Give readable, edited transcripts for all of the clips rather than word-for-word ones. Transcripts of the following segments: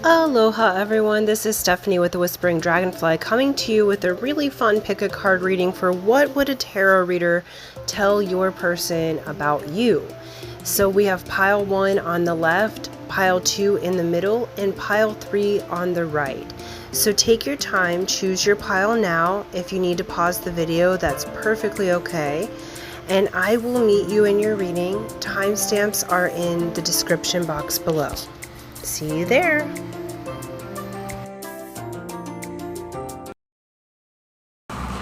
Aloha everyone, this is Stephanie with the Whispering Dragonfly coming to you with a really fun pick a card reading for what would a tarot reader tell your person about you. So we have pile 1 on the left, pile 2 in the middle, and pile 3 on the right. So take your time, choose your pile now. If you need to pause the video, that's perfectly okay. And I will meet you in your reading. Timestamps are in the description box below. See you there.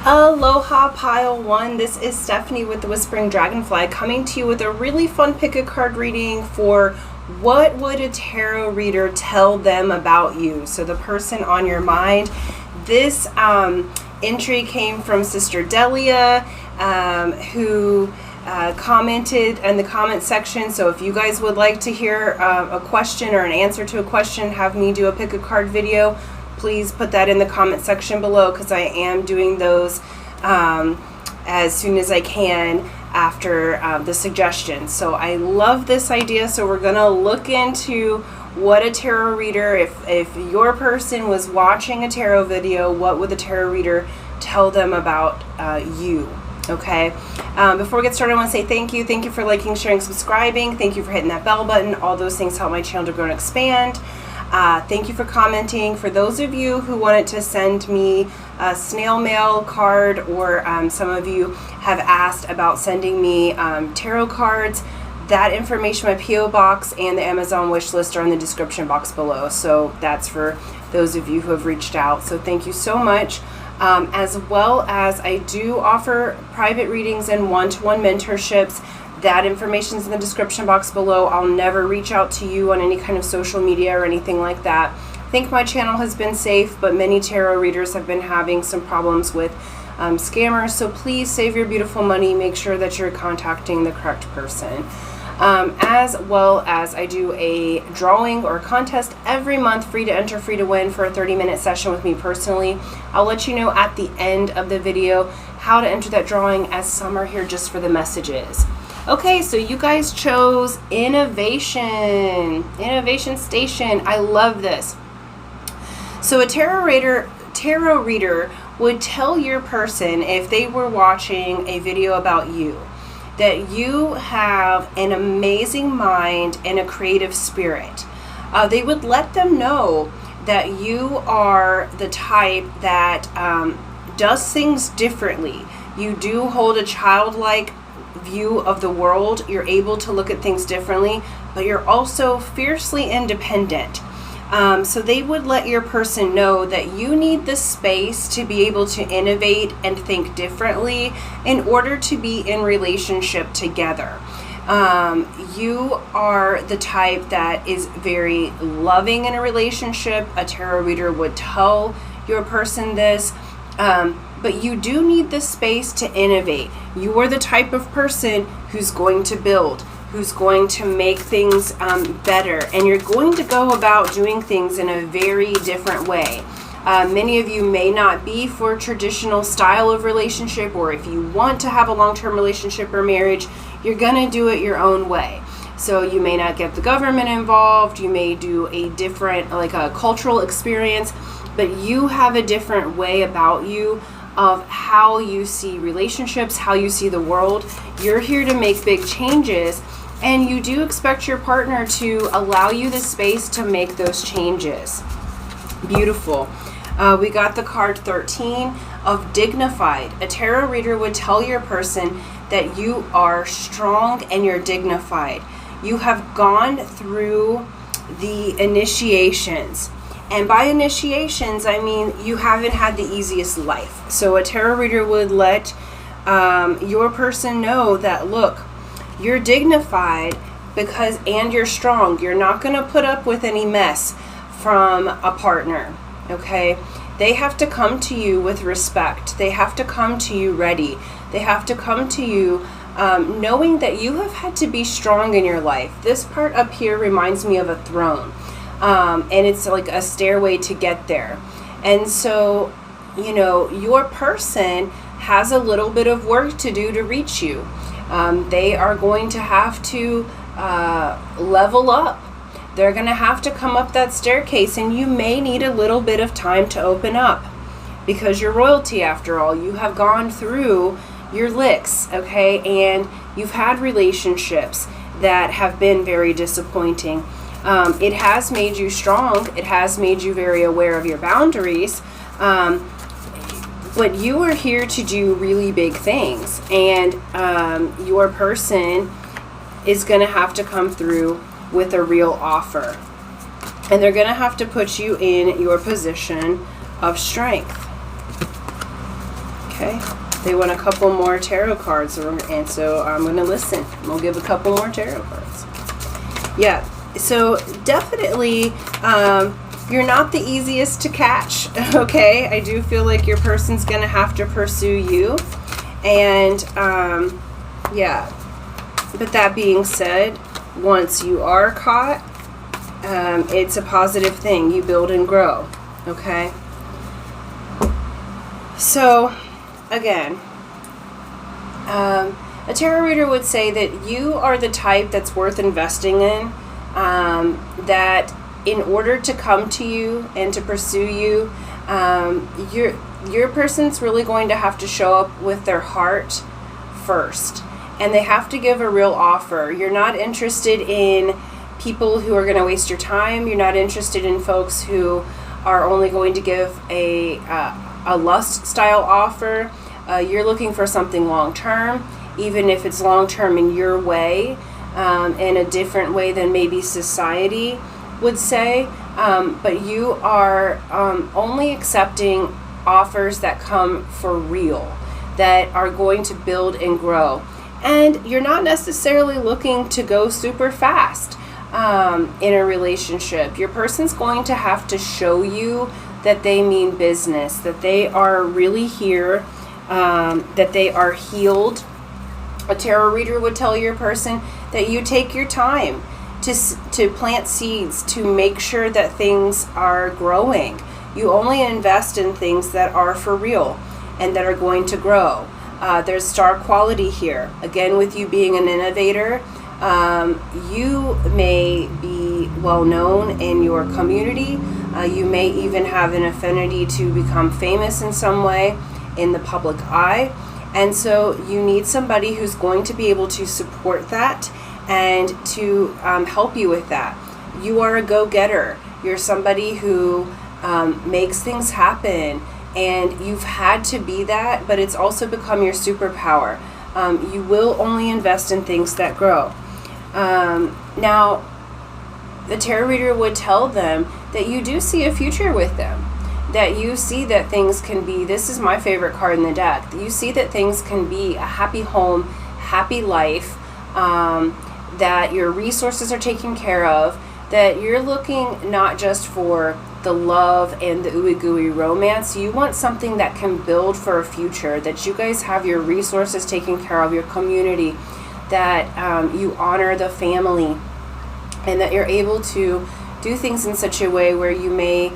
Aloha pile 1, this is Stephanie with the Whispering Dragonfly coming to you with a really fun pick a card reading for what would a tarot reader tell them about you. So the person on your mind. This entry came from Sister Delia, who commented in the comment section. So if you guys would like to hear a question or an answer to a question, have me do a pick a card video, please put that in the comment section below, because I am doing those as soon as I can after the suggestions. So I love this idea. So we're gonna look into what a tarot reader, if your person was watching a tarot video, what would the tarot reader tell them about you? Okay, before we get started, I want to say thank you. Thank you for liking, sharing, subscribing. Thank you for hitting that bell button. All those things help my channel to grow and expand. Thank you for commenting. For those of you who wanted to send me a snail mail card, or some of you have asked about sending me tarot cards, that information, my P.O. box and the Amazon wish list are in the description box below. So that's for those of you who have reached out. So thank you so much. As well as I do offer private readings and one-to-one mentorships. That information is in the description box below. I'll never reach out to you on any kind of social media or anything like that. I think my channel has been safe, but many tarot readers have been having some problems with scammers. So please save your beautiful money. Make sure that you're contacting the correct person. As well as I do a drawing or contest every month, free to enter, free to win, for a 30-minute session with me personally. I'll let you know at the end of the video how to enter that drawing, as some are here just for the messages. Okay, so you guys chose Innovation Station. I love this. So a tarot reader would tell your person, if they were watching a video about you, that you have an amazing mind and a creative spirit. They would let them know that you are the type that does things differently. You do hold a childlike view of the world. You're able to look at things differently, but you're also fiercely independent. So they would let your person know that you need the space to be able to innovate and think differently in order to be in relationship together. You are the type that is very loving in a relationship. A tarot reader would tell your person this. But you do need the space to innovate. You are the type of person who's going to build, who's going to make things better, and you're going to go about doing things in a very different way. Many of you may not be for a traditional style of relationship, or if you want to have a long-term relationship or marriage, you're gonna do it your own way. So you may not get the government involved, you may do a different, like a cultural experience, but you have a different way about you of how you see relationships, how you see the world. You're here to make big changes, and you do expect your partner to allow you the space to make those changes. Beautiful. We got the card 13 of Dignified. A tarot reader would tell your person that you are strong and you're dignified. You have gone through the initiations. And by initiations, I mean you haven't had the easiest life. So a tarot reader would let your person know that, look, you're dignified and you're strong. You're not going to put up with any mess from a partner, okay? They have to come to you with respect. They have to come to you ready. They have to come to you knowing that you have had to be strong in your life. This part up here reminds me of a throne. And it's like a stairway to get there. And so, you know, your person has a little bit of work to do to reach you. They are going to have to level up. They're going to have to come up that staircase, and you may need a little bit of time to open up, because you're royalty after all. You have gone through your licks, okay? And you've had relationships that have been very disappointing. It has made you strong. It has made you very aware of your boundaries. But you are here to do really big things. And your person is going to have to come through with a real offer. And they're going to have to put you in your position of strength. Okay? They want a couple more tarot cards, and so I'm going to listen. We'll give a couple more tarot cards. Yeah, so definitely you're not the easiest to catch, okay? I do feel like your person's going to have to pursue you. And yeah, but that being said, once you are caught, it's a positive thing. You build and grow, okay? So again, a tarot reader would say that you are the type that's worth investing in, that in order to come to you and to pursue you, your person's really going to have to show up with their heart first, and they have to give a real offer. You're not interested in people who are going to waste your time. You're not interested in folks who are only going to give a lust style offer. You're looking for something long term, even if it's long term in your way, in a different way than maybe society would say. But you are only accepting offers that come for real, that are going to build and grow. And you're not necessarily looking to go super fast in a relationship. Your person's going to have to show you that they mean business, that they are really here, that they are healed. A tarot reader would tell your person that you take your time to plant seeds, to make sure that things are growing. You only invest in things that are for real and that are going to grow. There's star quality here. Again, with you being an innovator, you may be well known in your community. You may even have an affinity to become famous in some way in the public eye. And so you need somebody who's going to be able to support that and to help you with that. You are a go-getter. You're somebody who makes things happen, and you've had to be that, but it's also become your superpower. You will only invest in things that grow. Now, the tarot reader would tell them that you do see a future with them, that you see that things can be, this is my favorite card in the deck, that you see that things can be a happy home, happy life, that your resources are taken care of, that you're looking not just for the love and the ooey gooey romance. You want something that can build for a future, that you guys have your resources taken care of, your community, that you honor the family, and that you're able to do things in such a way where you may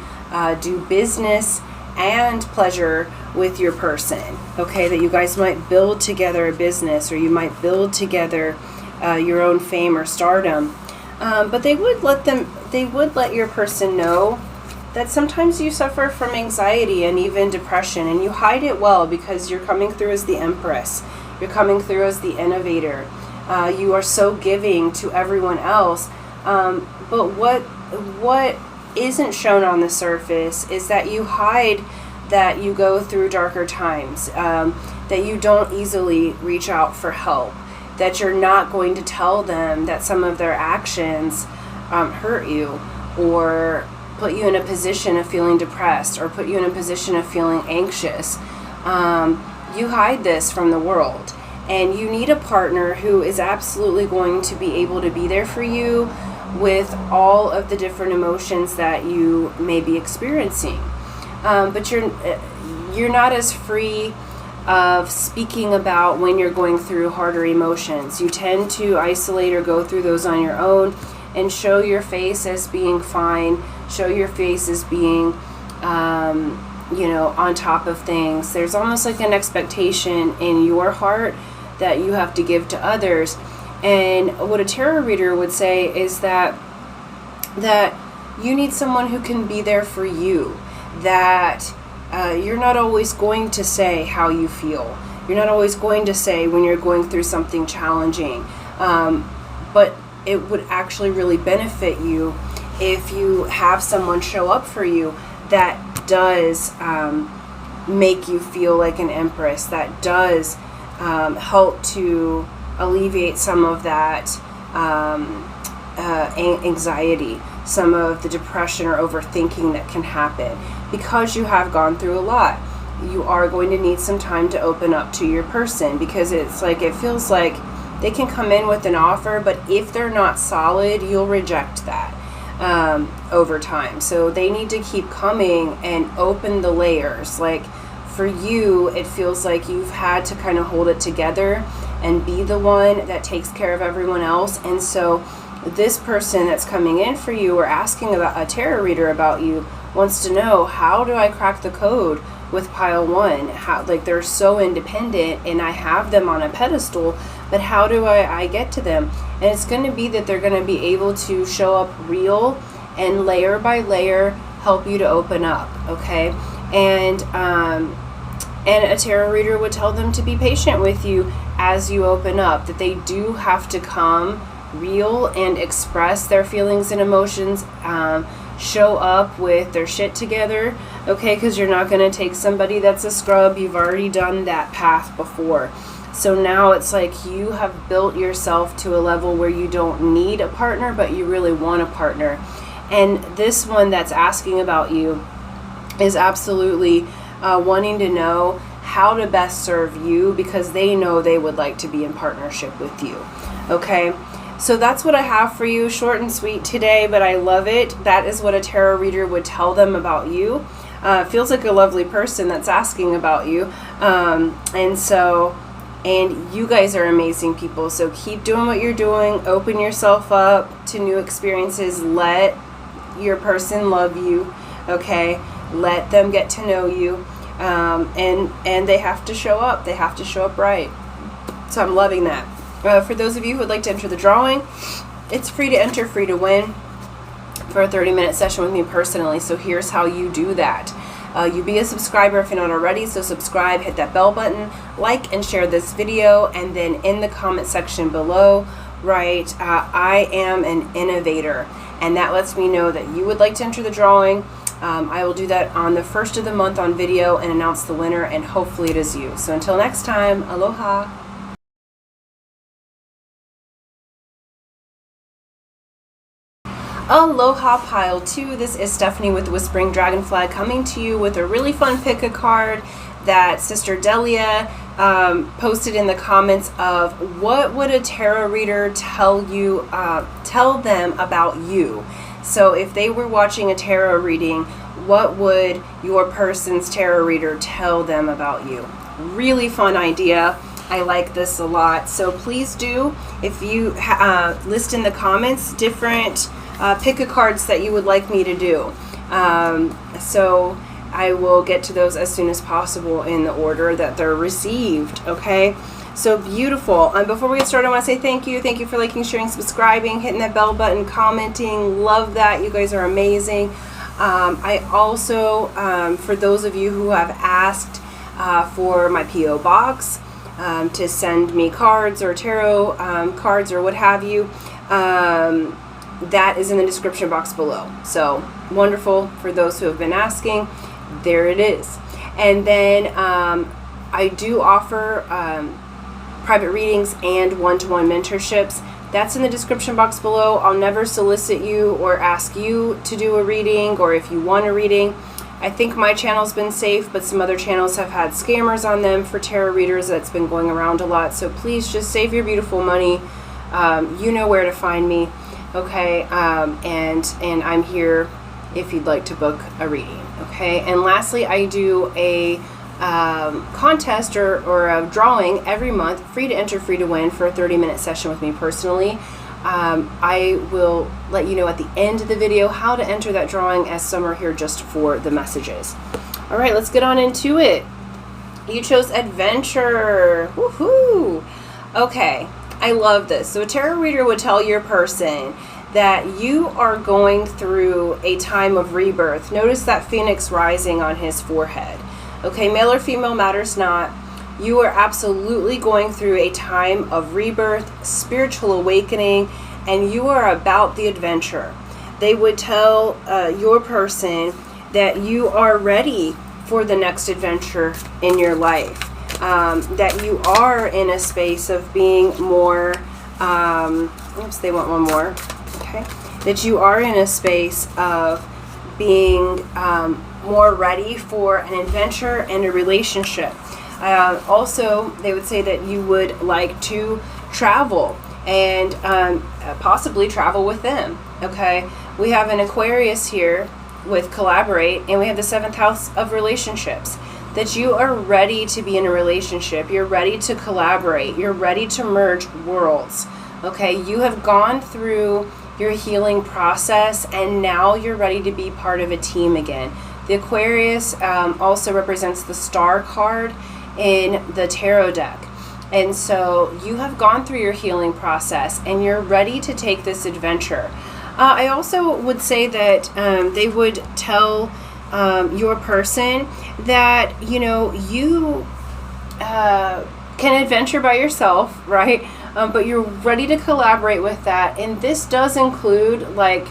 do business and pleasure with your person, okay? That you guys might build together a business, or you might build together your own fame or stardom. But they would let your person know that sometimes you suffer from anxiety and even depression, and you hide it well because you're coming through as the Empress. You're coming through as the innovator. You are so giving to everyone else. But what isn't shown on the surface is that you hide that you go through darker times, that you don't easily reach out for help, that you're not going to tell them that some of their actions hurt you, or put you in a position of feeling depressed, or put you in a position of feeling anxious. You hide this from the world, and you need a partner who is absolutely going to be able to be there for you with all of the different emotions that you may be experiencing. But you're not as free of speaking about when you're going through harder emotions. You tend to isolate or go through those on your own and show your face as being fine, show your face as being on top of things. There's almost like an expectation in your heart that you have to give to others. And what a tarot reader would say is that that you need someone who can be there for you, that you're not always going to say how you feel. You're not always going to say when you're going through something challenging, but it would actually really benefit you if you have someone show up for you that does make you feel like an empress, that does help to alleviate some of that anxiety, some of the depression or overthinking that can happen. Because you have gone through a lot, you are going to need some time to open up to your person, because it feels like they can come in with an offer, but if they're not solid, you'll reject that over time. So they need to keep coming and open the layers. Like for you, it feels like you've had to kind of hold it together and be the one that takes care of everyone else. And so this person that's coming in for you or asking about a tarot reader about you wants to know, how do I crack the code with pile one? How, like, they're so independent and I have them on a pedestal, but how do I get to them? And it's going to be that they're going to be able to show up real and layer by layer help you to open up, okay? And a tarot reader would tell them to be patient with you as you open up, that they do have to come real and express their feelings and emotions, show up with their shit together, okay? Because you're not going to take somebody that's a scrub. You've already done that path before. So now it's like you have built yourself to a level where you don't need a partner, but you really want a partner. And this one that's asking about you is absolutely wanting to know how to best serve you, because they know they would like to be in partnership with you, okay? So that's what I have for you, short and sweet today, but I love it. That is what a tarot reader would tell them about you. Feels like a lovely person that's asking about you. And you guys are amazing people. So keep doing what you're doing. Open yourself up to new experiences. Let your person love you, okay? Let them get to know you. And they have to show up. They have to show up right. So I'm loving that. For those of you who would like to enter the drawing, it's free to enter, free to win for a 30-minute session with me personally. So here's how you do that. You be a subscriber if you're not already, so subscribe, hit that bell button, like and share this video, and then in the comment section below, write, I am an innovator, and that lets me know that you would like to enter the drawing. I will do that on the first of the month on video and announce the winner, and hopefully it is you. So until next time, aloha. Aloha Pile 2, this is Stephanie with the Whispering Dragonfly coming to you with a really fun pick a card that Sister Delia posted in the comments of what would a tarot reader tell them about you. So if they were watching a tarot reading, what would your person's tarot reader tell them about you? Really fun idea. I like this a lot. So please do, if you list in the comments different pick a cards that you would like me to do. So I will get to those as soon as possible in the order that they're received, okay? So beautiful. Before we get started, I want to say thank you. Thank you for liking, sharing, subscribing, hitting that bell button, commenting. Love that. You guys are amazing. I also, for those of you who have asked for my P.O. box, to send me cards or tarot cards or what have you, that is in the description box below. So wonderful for those who have been asking. There it is. And then I do offer private readings and one-to-one mentorships. That's in the description box below. I'll never solicit you or ask you to do a reading, or if you want a reading. I think my channel's been safe, but some other channels have had scammers on them for tarot readers. That's been going around a lot. So please just save your beautiful money. You know where to find me. Okay, and I'm here if you'd like to book a reading, okay? And lastly, I do a contest or a drawing every month, free to enter, free to win, for a 30-minute session with me personally. I will let you know at the end of the video how to enter that drawing, as some are here just for the messages. All right, let's get on into it. You chose adventure. Woohoo! Okay. I love this. So a tarot reader would tell your person that you are going through a time of rebirth. Notice that phoenix rising on his forehead. Okay, male or female matters not. You are absolutely going through a time of rebirth, spiritual awakening, and you are about the adventure. They would tell your person that you are ready for the next adventure in your life. That you are in a space of being more, oops, they want one more. Okay, that you are in a space of being more ready for an adventure and a relationship. Also, they would say that you would like to travel and possibly travel with them. Okay, we have an Aquarius here with collaborate, and we have the 7th house of relationships. That you are ready to be in a relationship. You're ready to collaborate. You're ready to merge worlds. Okay, you have gone through your healing process, and now you're ready to be part of a team again. The Aquarius also represents the Star card in the tarot deck. And so you have gone through your healing process, and you're ready to take this adventure. I also would say that they would tell your person that, you know, you can adventure by yourself, right? But you're ready to collaborate with that. And this does include like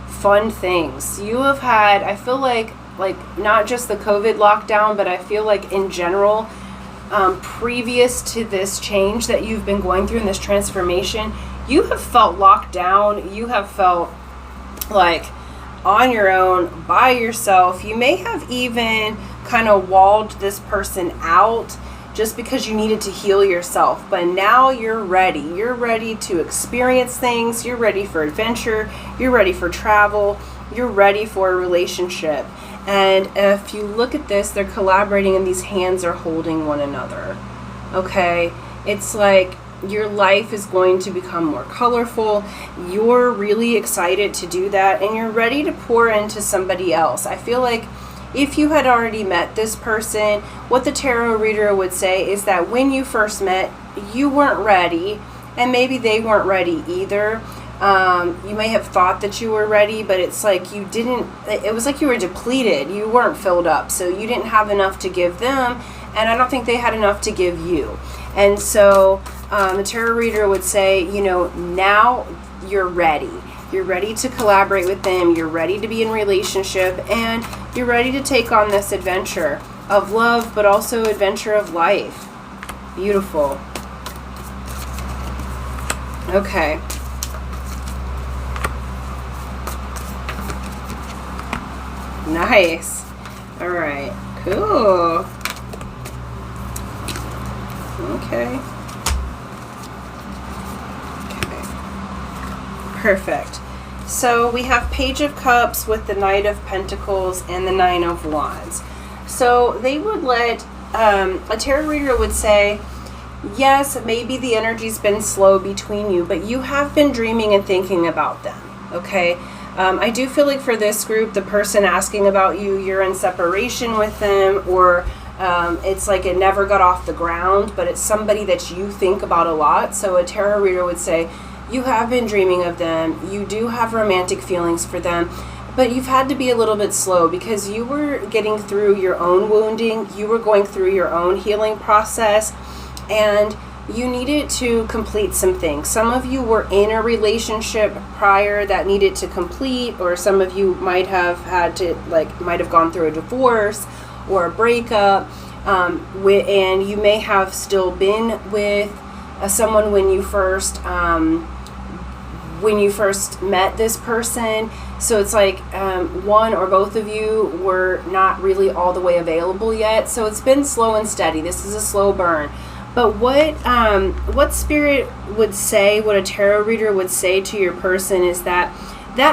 fun things. You have had, I feel like not just the COVID lockdown, but I feel like in general, previous to this change that you've been going through in this transformation, you have felt locked down. You have felt like on your own, by yourself. You may have even kind of walled this person out just because you needed to heal yourself. But now you're ready. You're ready to experience things. You're ready for adventure. You're ready for travel. You're ready for a relationship. And if you look at this, they're collaborating and these hands are holding one another. Okay? It's like your life is going to become more colorful. You're really excited to do that, and you're ready to pour into somebody else. I feel like if you had already met this person, what the tarot reader would say is that when you first met, you weren't ready, and maybe they weren't ready either. You may have thought that you were ready, but it's like you didn't, it was like you were depleted. You weren't filled up, so you didn't have enough to give them, and I don't think they had enough to give you. And so the tarot reader would say, you know, now you're ready. You're ready to collaborate with them. You're ready to be in relationship, and you're ready to take on this adventure of love, but also adventure of life. Beautiful. Okay. Nice. All right. Cool. Okay. Perfect. So we have Page of Cups with the Knight of Pentacles and the Nine of Wands. So they would let, a tarot reader would say, yes, maybe the energy's been slow between you, but you have been dreaming and thinking about them, okay? I do feel like for this group, the person asking about you, you're in separation with them, or it's like it never got off the ground, but it's somebody that you think about a lot. So a tarot reader would say, you have been dreaming of them, you do have romantic feelings for them, but you've had to be a little bit slow because you were getting through your own wounding, you were going through your own healing process, and you needed to complete some things. Some of you were in a relationship prior that needed to complete, or some of you might have had to, might have gone through a divorce or a breakup, and you may have still been with someone when you first met this person. So it's like one or both of you were not really all the way available yet. So it's been slow and steady. This is a slow burn. But what Spirit would say, what a tarot reader would say to your person is that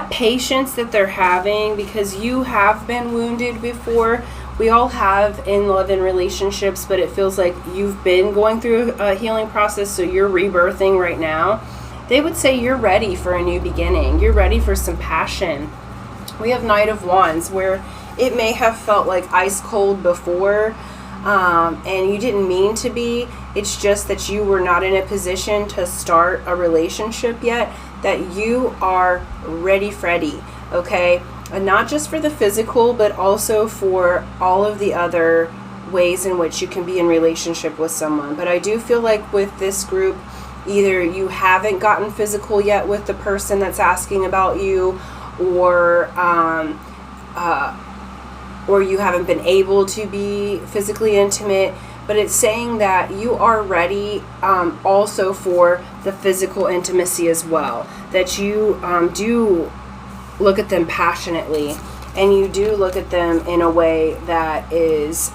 patience that they're having, because you have been wounded before. We all have in love and relationships, but it feels like you've been going through a healing process, so you're rebirthing right now. They would say you're ready for a new beginning. You're ready for some passion. We have Knight of Wands, where it may have felt like ice cold before, and you didn't mean to be. It's just that you were not in a position to start a relationship yet. that you are ready, Freddy, okay? And not just for the physical, but also for all of the other ways in which you can be in relationship with someone. But I do feel like with this group, either you haven't gotten physical yet with the person that's asking about you, or you haven't been able to be physically intimate. But it's saying that you are ready also for the physical intimacy as well. That you do look at them passionately, and you do look at them in a way that is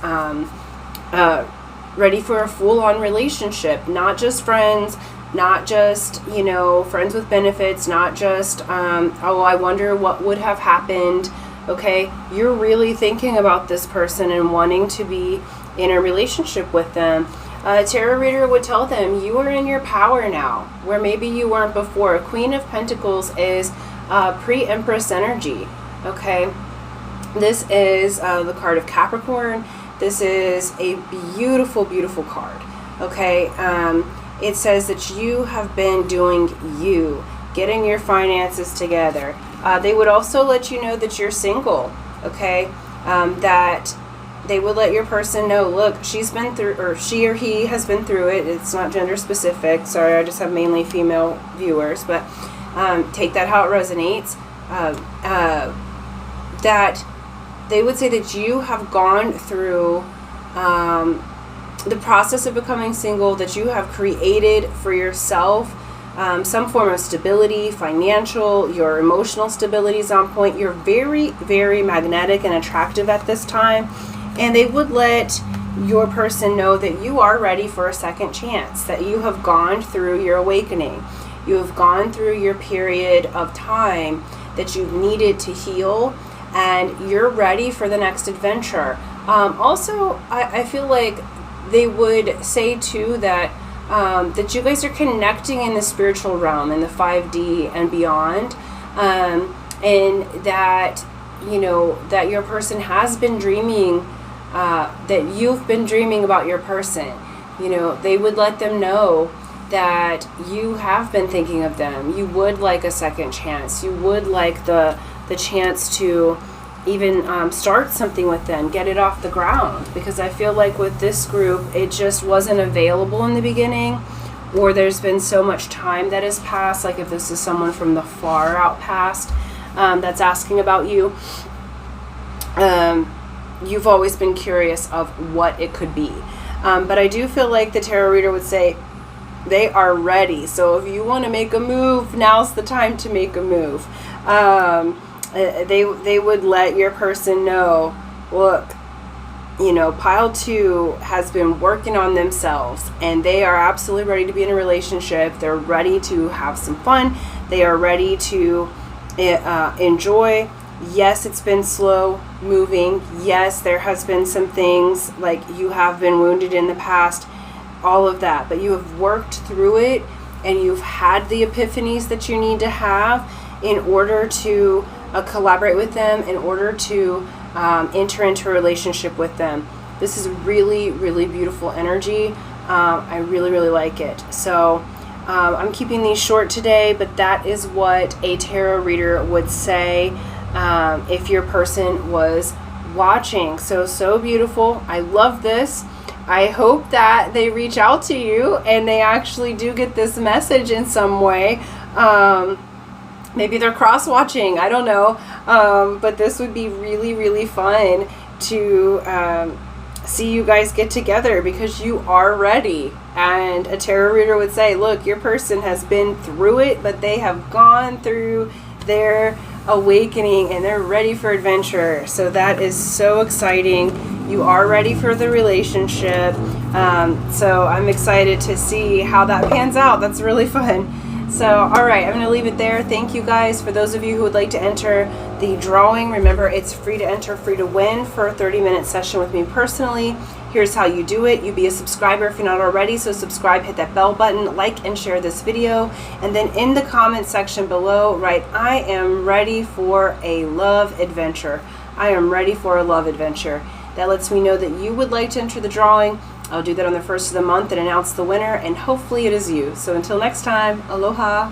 ready for a full-on relationship, not just friends, not just, friends with benefits, not just, oh, I wonder what would have happened. Okay, you're really thinking about this person and wanting to be in a relationship with them. A tarot reader would tell them you are in your power now, where maybe you weren't before. Queen of Pentacles is pre-Empress energy. Okay, this is the card of Capricorn. This is a beautiful, beautiful card. Okay, it says that you have been doing you, getting your finances together. They would also let you know that you're single. Okay, that they would let your person know, look, she's been through, or she or he has been through it. It's not gender specific. Sorry, I just have mainly female viewers, but take that how it resonates. That they would say that you have gone through the process of becoming single, that you have created for yourself some form of stability, financial, your emotional stability is on point. You're very, very magnetic and attractive at this time. And they would let your person know that you are ready for a second chance, that you have gone through your awakening. You have gone through your period of time that you've needed to heal, and you're ready for the next adventure. Also, I feel like they would say too that that you guys are connecting in the spiritual realm, in the 5D and beyond, and that, that your person has been dreaming, that you've been dreaming about your person. They would let them know that you have been thinking of them. You would like a second chance. You would like the chance to even start something with them, get it off the ground. Because I feel like with this group, it just wasn't available in the beginning, or there's been so much time that has passed. Like if this is someone from the far out past that's asking about you, you've always been curious of what it could be. But I do feel like the tarot reader would say they are ready. So if you want to make a move, now's the time to make a move. They would let your person know, look, pile 2 has been working on themselves, and they are absolutely ready to be in a relationship. They're ready to have some fun. They are ready to enjoy. Yes, it's been slow moving. Yes, there has been some things, like you have been wounded in the past, all of that, but you have worked through it, and you've had the epiphanies that you need to have in order to collaborate with them, in order to enter into a relationship with them. This is really, really beautiful energy. I really, really like it. So I'm keeping these short today, but that is what a tarot reader would say if your person was watching. So beautiful. I love this. I hope that they reach out to you and they actually do get this message in some way. Maybe they're cross-watching, I don't know. But this would be really, really fun to see you guys get together, because you are ready. And a tarot reader would say, look, your person has been through it, but they have gone through their awakening and they're ready for adventure. So that is so exciting. You are ready for the relationship. So I'm excited to see how that pans out. That's really fun. So, all right, I'm going to leave it there. Thank you guys. For those of you who would like to enter the drawing, remember it's free to enter, free to win for a 30-minute session with me personally. Here's how you do it. You be a subscriber if you're not already. So subscribe, hit that bell button, like and share this video. And then in the comment section below, write, I am ready for a love adventure. I am ready for a love adventure. That lets me know that you would like to enter the drawing. I'll do that on the first of the month and announce the winner, and hopefully it is you. So until next time, aloha.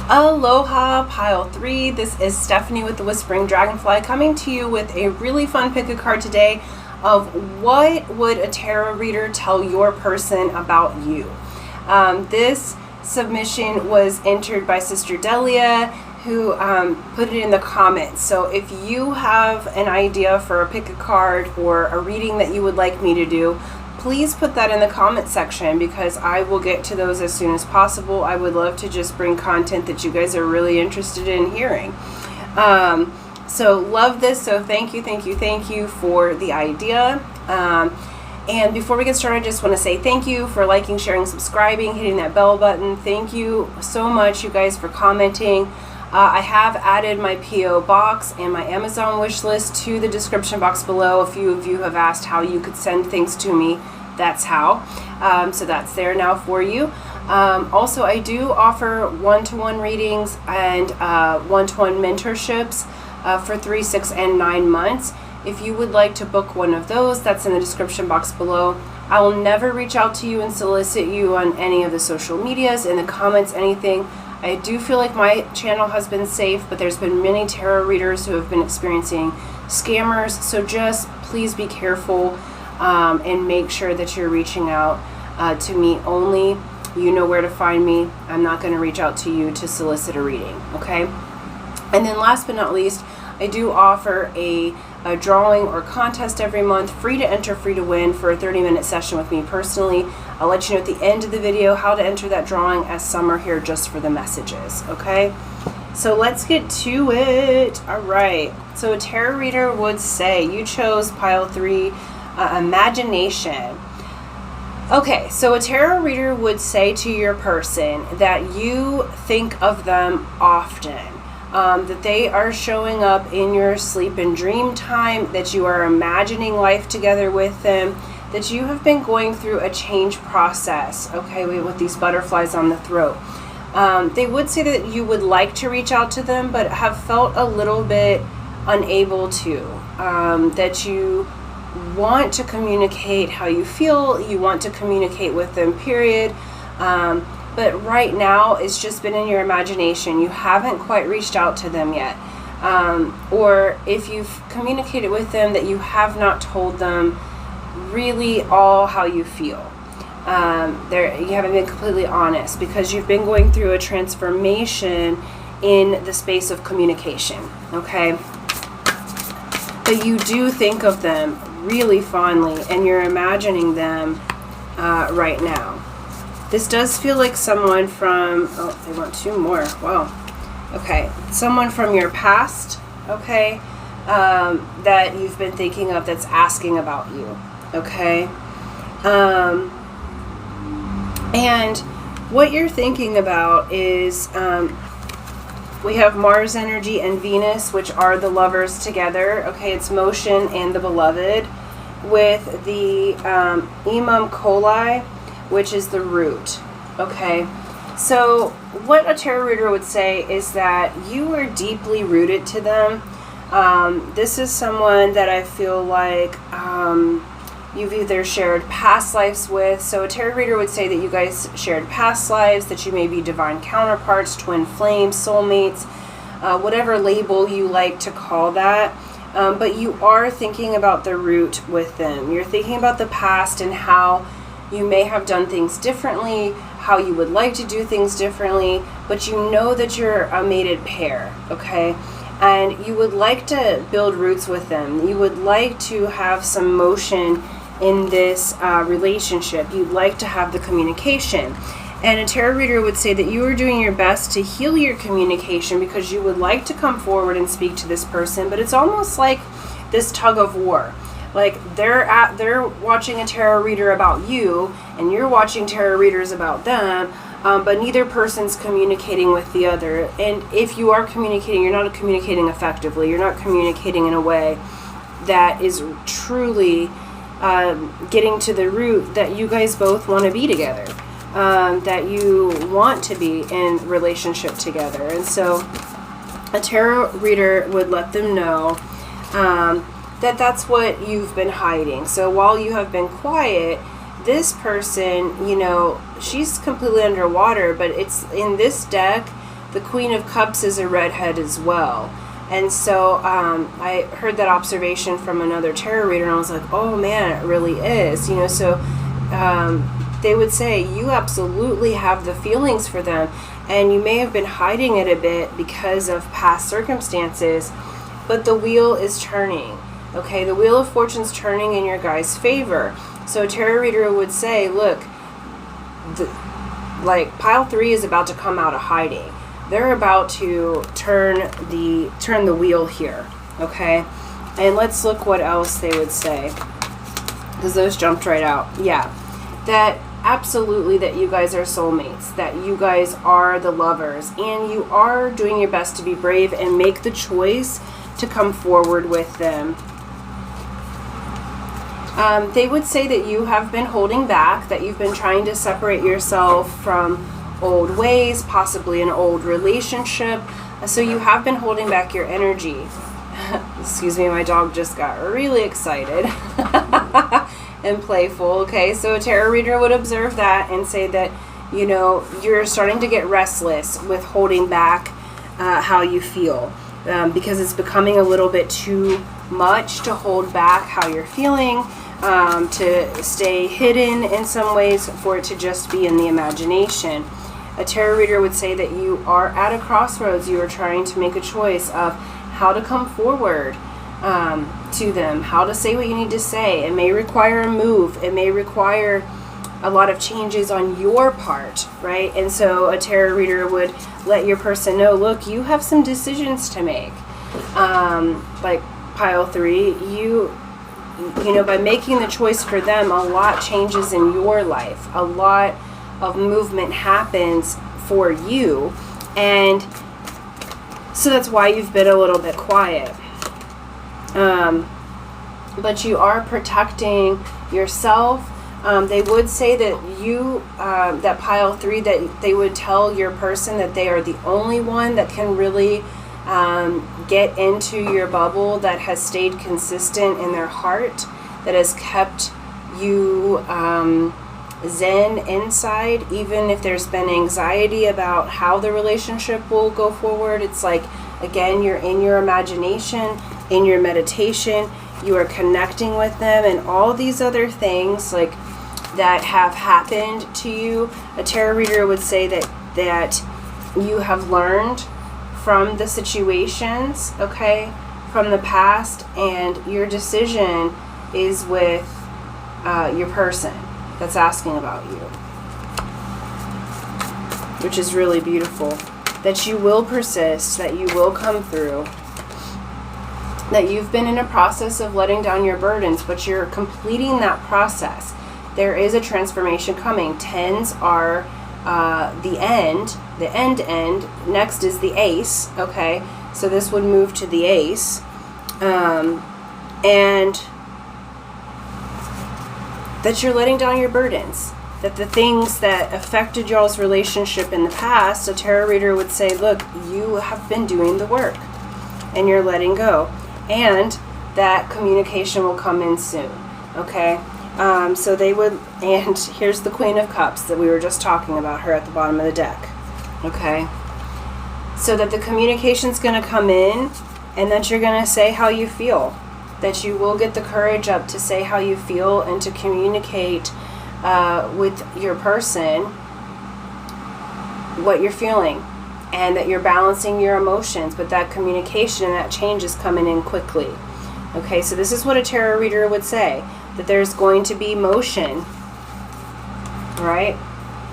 Aloha, pile 3. This is Stephanie with the Whispering Dragonfly coming to you with a really fun pick a card today of what would a tarot reader tell your person about you. This submission was entered by Sister Delia, who put it in the comments. So if you have an idea for a pick a card or a reading that you would like me to do, please put that in the comment section because I will get to those as soon as possible. I would love to just bring content that you guys are really interested in hearing. So love this. So thank you for the idea. And before we get started, I just want to say thank you for liking, sharing, subscribing, hitting that bell button. Thank you so much, you guys, for commenting. I have added my P.O. box and my Amazon wish list to the description box below. A few of you have asked how you could send things to me. That's how. So that's there now for you. Also, I do offer one-to-one readings and one-to-one mentorships for 3, 6, and 9 months. If you would like to book one of those, that's in the description box below. I will never reach out to you and solicit you on any of the social medias, in the comments, anything. I do feel like my channel has been safe, but there's been many tarot readers who have been experiencing scammers. So just please be careful and make sure that you're reaching out to me only. You know where to find me. I'm not going to reach out to you to solicit a reading, okay? And then last but not least, I do offer a drawing or contest every month, free to enter, free to win, for a 30-minute session with me personally. I'll let you know at the end of the video how to enter that drawing, as some are here just for the messages, okay? So let's get to it. All right. So a tarot reader would say, you chose pile 3, imagination. Okay, so a tarot reader would say to your person that you think of them often. That they are showing up in your sleep and dream time, that you are imagining life together with them, that you have been going through a change process, okay, with these butterflies on the throat. They would say that you would like to reach out to them, but have felt a little bit unable to, that you want to communicate how you feel, you want to communicate with them, period. But right now, it's just been in your imagination. You haven't quite reached out to them yet. Or if you've communicated with them, that you have not told them really all how you feel. You haven't been completely honest because you've been going through a transformation in the space of communication, okay? But you do think of them really fondly and you're imagining them right now. This does feel like someone from, oh, they want 2 more. Wow. Okay. Someone from your past, okay, that you've been thinking of that's asking about you, okay? And what you're thinking about is, we have Mars energy and Venus, which are the lovers together, okay? It's motion and the beloved, with the Imam KULA, which is the root, okay? So what a tarot reader would say is that you are deeply rooted to them. This is someone that I feel like you've either shared past lives with. So a tarot reader would say that you guys shared past lives, that you may be divine counterparts, twin flames, soulmates, whatever label you like to call that. But you are thinking about the root with them. You're thinking about the past and how you may have done things differently, how you would like to do things differently, but you know that you're a mated pair, okay? And you would like to build roots with them. You would like to have some motion in this relationship. You'd like to have the communication. And a tarot reader would say that you are doing your best to heal your communication because you would like to come forward and speak to this person, but it's almost like this tug of war. Like they're watching a tarot reader about you and you're watching tarot readers about them, but neither person's communicating with the other. And if you are communicating, you're not communicating effectively. You're not communicating in a way that is truly getting to the root that you guys both want to be together, that you want to be in relationship together. And so a tarot reader would let them know that that's what you've been hiding. So while you have been quiet, this person, you know, she's completely underwater, but it's in this deck, the Queen of Cups is a redhead as well. And so I heard that observation from another tarot reader, and I was like, oh man, it really is. You know, so they would say you absolutely have the feelings for them, and you may have been hiding it a bit because of past circumstances, but the wheel is turning. Okay, the Wheel of Fortune's turning in your guys' favor. So a tarot reader would say, look, like pile 3 is about to come out of hiding. They're about to turn the wheel here. Okay, and let's look what else they would say, because those jumped right out. Yeah, that absolutely, that you guys are soulmates, that you guys are the lovers, and you are doing your best to be brave and make the choice to come forward with them. They would say that you have been holding back, that you've been trying to separate yourself from old ways, possibly an old relationship. So you have been holding back your energy. Excuse me, my dog just got really excited and playful. Okay, so a tarot reader would observe that and say that, you know, you're starting to get restless with holding back how you feel, because it's becoming a little bit too much to hold back how you're feeling, to stay hidden in some ways, for it to just be in the imagination. A tarot reader would say that you are at a crossroads. You are trying to make a choice of how to come forward to them, how to say what you need to say. It may require a move. It may require a lot of changes on your part, right? And so a tarot reader would let your person know, look, you have some decisions to make. Like pile 3, you know, by making the choice for them, a lot changes in your life. A lot of movement happens for you, and so that's why you've been a little bit quiet. But you are protecting yourself. They would say that you, that pile 3, that they would tell your person that they are the only one that can really get into your bubble, that has stayed consistent in their heart, that has kept you zen inside, even if there's been anxiety about how the relationship will go forward. It's like, again, you're in your imagination, in your meditation, you are connecting with them, and all these other things like that have happened to you. A tarot reader would say that you have learned from the situations, okay, from the past, and your decision is with your person that's asking about you, which is really beautiful. That you will persist, that you will come through, that you've been in a process of letting down your burdens, but you're completing that process. There is a transformation coming. 10s are the end. Next is the ace, okay? So this would move to the ace. And that you're letting down your burdens. That the things that affected y'all's relationship in the past, a tarot reader would say, look, you have been doing the work and you're letting go. And that communication will come in soon, okay? So they would, and here's the Queen of Cups that we were just talking about, her at the bottom of the deck, okay? So that the communication's going to come in, and that you're going to say how you feel. That you will get the courage up to say how you feel and to communicate with your person what you're feeling, and that you're balancing your emotions, but that communication and that change is coming in quickly. Okay, so this is what a tarot reader would say, that there's going to be motion, right?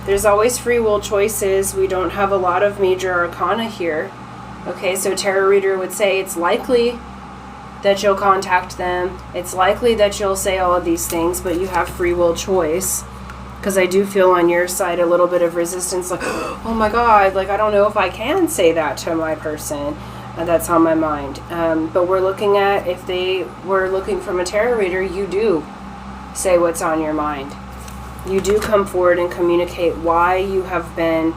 There's always free will choices. We don't have a lot of major arcana here. Okay, so a tarot reader would say it's likely that you'll contact them. It's likely that you'll say all of these things, but you have free will choice. Because I do feel on your side a little bit of resistance, like, oh my God, like I don't know if I can say that to my person. That's on my mind. But we're looking at, if they were looking from a tarot reader, you do say what's on your mind. You do come forward and communicate why you have been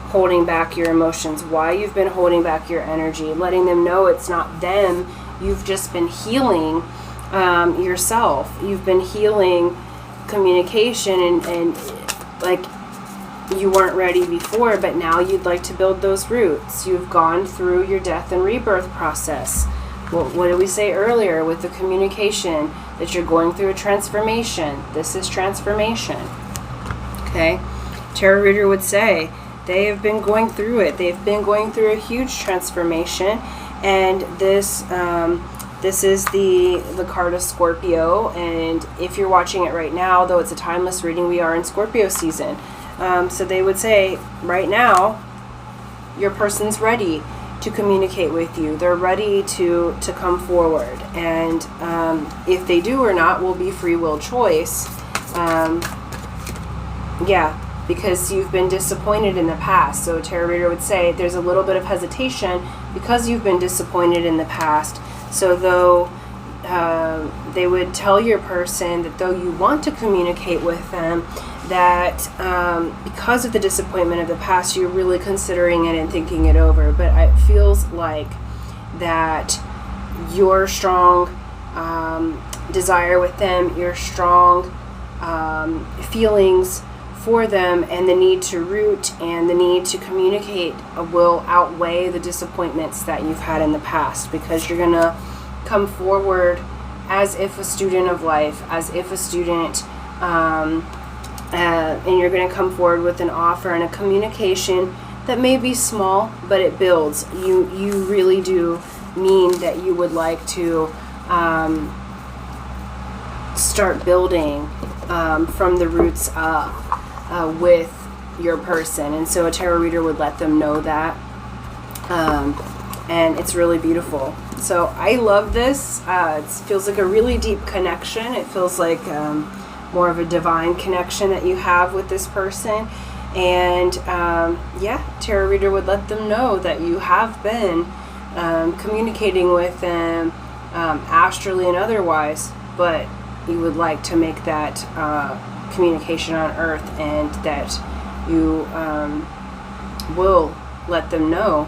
holding back your emotions, why you've been holding back your energy, letting them know it's not them. You've just been healing yourself. You've been healing communication, and like you weren't ready before, but now you'd like to build those roots. You've gone through your death and rebirth process. Well, what did we say earlier with the communication? That you're going through a transformation. This is transformation. Okay? Tarot reader would say they have been going through it. They've been going through a huge transformation, and this is the card of Scorpio. And if you're watching it right now, though it's a timeless reading, we are in Scorpio season. So they would say right now your person's ready to communicate with you. They're ready to come forward, and if they do or not will be free will choice. Yeah, because you've been disappointed in the past. So a tarot reader would say there's a little bit of hesitation because you've been disappointed in the past. So though they would tell your person that though you want to communicate with them, that because of the disappointment of the past, you're really considering it and thinking it over. But it feels like that your strong desire with them, your strong feelings for them, and the need to root and the need to communicate will outweigh the disappointments that you've had in the past, because you're going to come forward as if a student of life, as if a student, and you're going to come forward with an offer and a communication that may be small, but it builds. You really do mean that you would like to start building from the roots up with your person. And so a tarot reader would let them know that. And it's really beautiful. So I love this. It feels like a really deep connection. It feels like more of a divine connection that you have with this person. And yeah, tarot reader would let them know that you have been communicating with them astrally and otherwise, but you would like to make that communication on earth, and that you will let them know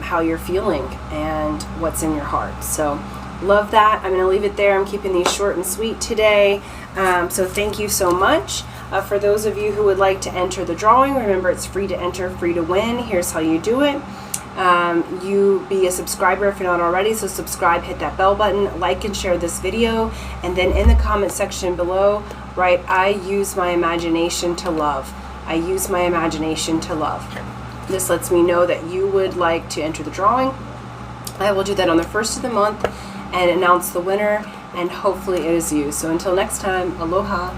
how you're feeling and what's in your heart. So love that. I'm going to leave it there. I'm keeping these short and sweet today. So thank you so much. For those of you who would like to enter the drawing, remember it's free to enter, free to win. Here's how you do it. You be a subscriber if you're not already, so subscribe, hit that bell button, like and share this video, and then in the comment section below, write, I use my imagination to love. I use my imagination to love. This lets me know that you would like to enter the drawing. I will do that on the 1st of the month and announce the winner, and hopefully it is you. So until next time, aloha.